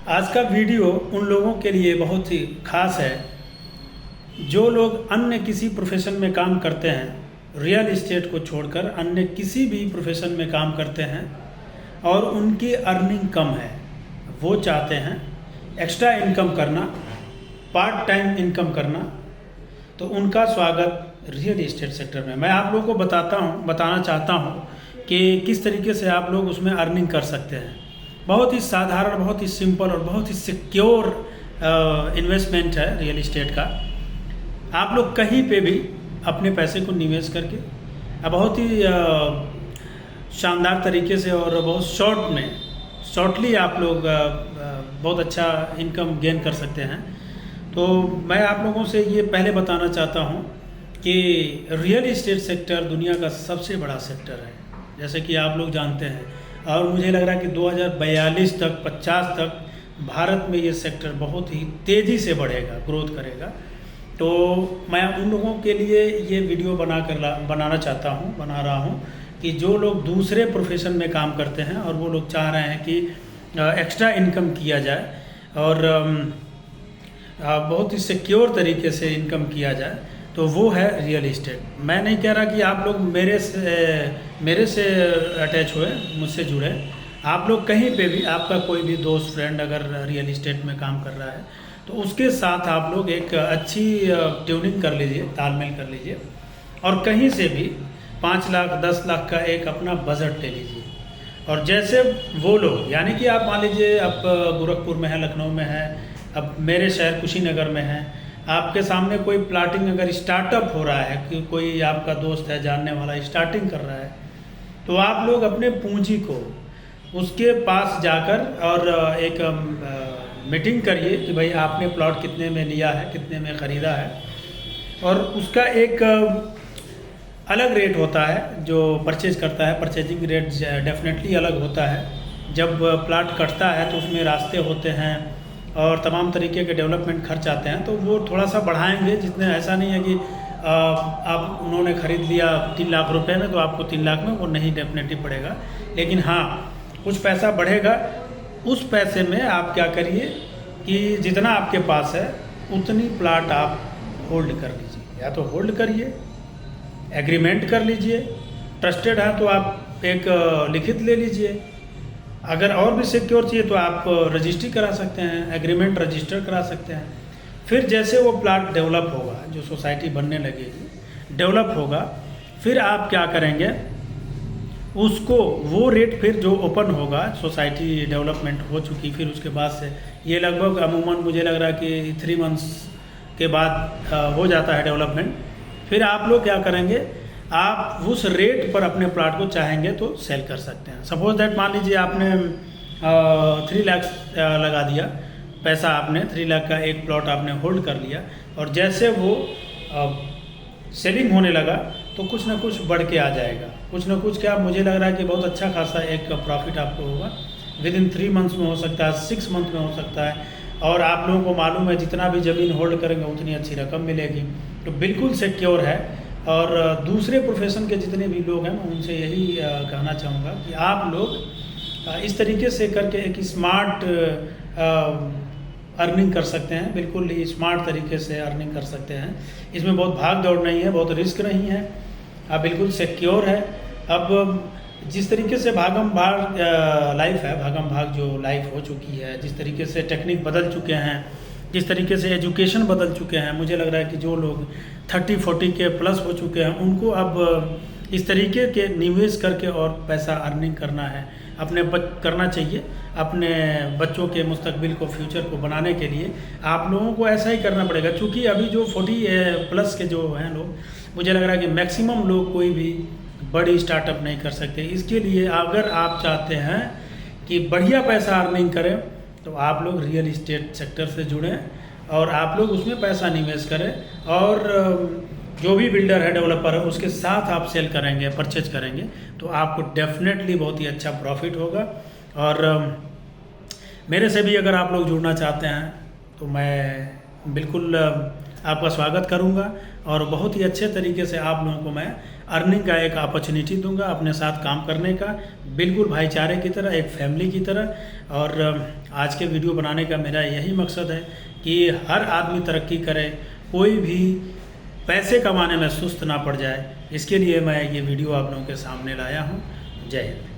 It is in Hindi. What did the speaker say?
आज का वीडियो उन लोगों के लिए बहुत ही खास है जो लोग अन्य किसी प्रोफेशन में काम करते हैं, रियल इस्टेट को छोड़कर अन्य किसी भी प्रोफेशन में काम करते हैं और उनकी अर्निंग कम है। वो चाहते हैं एक्स्ट्रा इनकम करना, पार्ट टाइम इनकम करना। तो उनका स्वागत रियल इस्टेट सेक्टर में। मैं आप लोगों को बताना चाहता हूँ कि किस तरीके से आप लोग उसमें अर्निंग कर सकते हैं। बहुत ही साधारण, बहुत ही सिंपल और बहुत ही सिक्योर इन्वेस्टमेंट है रियल इस्टेट का। आप लोग कहीं पे भी अपने पैसे को निवेश करके बहुत ही शानदार तरीके से और बहुत शॉर्टली आप लोग बहुत अच्छा इनकम गेन कर सकते हैं। तो मैं आप लोगों से ये पहले बताना चाहता हूँ कि रियल इस्टेट सेक्टर दुनिया का सबसे बड़ा सेक्टर है, जैसे कि आप लोग जानते हैं। और मुझे लग रहा है कि 2042 तक 50 तक भारत में ये सेक्टर बहुत ही तेज़ी से बढ़ेगा, ग्रोथ करेगा। तो मैं उन लोगों के लिए ये वीडियो बना रहा हूँ कि जो लोग दूसरे प्रोफेशन में काम करते हैं और वो लोग चाह रहे हैं कि एक्स्ट्रा इनकम किया जाए और बहुत ही सिक्योर तरीके से इनकम किया जाए, तो वो है रियल इस्टेट। मैं नहीं कह रहा कि आप लोग मेरे से अटैच हुए, मुझसे जुड़े। आप लोग कहीं पे भी, आपका कोई भी दोस्त फ्रेंड अगर रियल इस्टेट में काम कर रहा है तो उसके साथ आप लोग एक अच्छी ट्यूनिंग कर लीजिए, तालमेल कर लीजिए और कहीं से भी 5 लाख 10 लाख का एक अपना बजट ले लीजिए। और जैसे वो लोग, यानी कि आप मान लीजिए आप गोरखपुर में है, लखनऊ में है, अब मेरे शहर कुशीनगर में है, आपके सामने कोई प्लाटिंग अगर स्टार्टअप हो रहा है कि कोई आपका दोस्त है जानने वाला स्टार्टिंग कर रहा है, तो आप लोग अपने पूंजी को उसके पास जाकर और एक मीटिंग करिए कि भाई आपने प्लॉट कितने में लिया है, कितने में ख़रीदा है। और उसका एक अलग रेट होता है जो परचेज करता है, परचेजिंग रेट डेफिनेटली अलग होता है। जब प्लाट कटता है तो उसमें रास्ते होते हैं और तमाम तरीके के डेवलपमेंट खर्च आते हैं, तो वो थोड़ा सा बढ़ाएंगे। जितने, ऐसा नहीं है कि आप उन्होंने ख़रीद लिया 3 लाख रुपए में तो आपको 3 लाख में वो नहीं डेफिनेटली पड़ेगा, लेकिन हाँ कुछ पैसा बढ़ेगा। उस पैसे में आप क्या करिए कि जितना आपके पास है उतनी प्लाट आप होल्ड कर लीजिए, या तो होल्ड करिए, एग्रीमेंट कर लीजिए, ट्रस्टेड है तो आप एक लिखित ले लीजिए। अगर और भी सिक्योर चाहिए तो आप रजिस्ट्री करा सकते हैं, एग्रीमेंट रजिस्टर करा सकते हैं। फिर जैसे वो प्लाट डेवलप होगा, जो सोसाइटी बनने लगेगी, डेवलप होगा, फिर आप क्या करेंगे, उसको वो रेट फिर जो ओपन होगा, सोसाइटी डेवलपमेंट हो चुकी, फिर उसके बाद से ये लगभग अमूमन मुझे लग रहा है कि 3 मंथ्स के बाद हो जाता है डेवलपमेंट। फिर आप लोग क्या करेंगे, आप उस रेट पर अपने प्लाट को चाहेंगे तो सेल कर सकते हैं। सपोज दैट मान लीजिए आपने 3 लाख लगा दिया पैसा, आपने 3 लाख का एक प्लॉट आपने होल्ड कर लिया और जैसे वो सेलिंग होने लगा तो कुछ ना कुछ बढ़ के आ जाएगा, कुछ ना कुछ। क्या मुझे लग रहा है कि बहुत अच्छा खासा एक प्रॉफिट आपको होगा। विदिन 3 मंथ्स में हो सकता है, 6 मंथ में हो सकता है। और आप लोगों को मालूम है जितना भी ज़मीन होल्ड करेंगे उतनी अच्छी रकम मिलेगी। तो बिल्कुल सिक्योर है। और दूसरे प्रोफेशन के जितने भी लोग हैं मैं उनसे यही कहना चाहूँगा कि आप लोग इस तरीके से करके एक स्मार्ट अर्निंग कर सकते हैं, बिल्कुल ही स्मार्ट तरीके से अर्निंग कर सकते हैं। इसमें बहुत भाग दौड़ नहीं है, बहुत रिस्क नहीं है, बिल्कुल सिक्योर है। अब जिस तरीके से भागम भाग लाइफ है, भागम भाग जो लाइफ हो चुकी है, जिस तरीके से टेक्निक बदल चुके हैं, जिस तरीके से एजुकेशन बदल चुके हैं, मुझे लग रहा है कि जो लोग 30-40 के प्लस हो चुके हैं उनको अब इस तरीके के निवेश करके और पैसा अर्निंग करना है, करना चाहिए। अपने बच्चों के मुस्तकबिल को, फ्यूचर को बनाने के लिए आप लोगों को ऐसा ही करना पड़ेगा। क्योंकि अभी जो 40 प्लस के जो हैं लोग, मुझे लग रहा है कि मैक्सिमम लोग कोई भी बड़ी स्टार्टअप नहीं कर सकते। इसके लिए अगर आप चाहते हैं कि बढ़िया पैसा अर्निंग करें तो आप लोग रियल इस्टेट सेक्टर से जुड़ें और आप लोग उसमें पैसा निवेश करें। और जो भी बिल्डर है, डेवलपर है, उसके साथ आप सेल करेंगे, परचेज करेंगे तो आपको डेफिनेटली बहुत ही अच्छा प्रॉफिट होगा। और मेरे से भी अगर आप लोग जुड़ना चाहते हैं तो मैं बिल्कुल आपका स्वागत करूंगा और बहुत ही अच्छे तरीके से आप लोगों को मैं अर्निंग का एक अपॉर्चुनिटी दूंगा अपने साथ काम करने का, बिल्कुल भाईचारे की तरह, एक फैमिली की तरह। और आज के वीडियो बनाने का मेरा यही मकसद है कि हर आदमी तरक्की करे, कोई भी पैसे कमाने में सुस्त ना पड़ जाए। इसके लिए मैं ये वीडियो आप लोगों के सामने लाया हूँ। जय हिंद।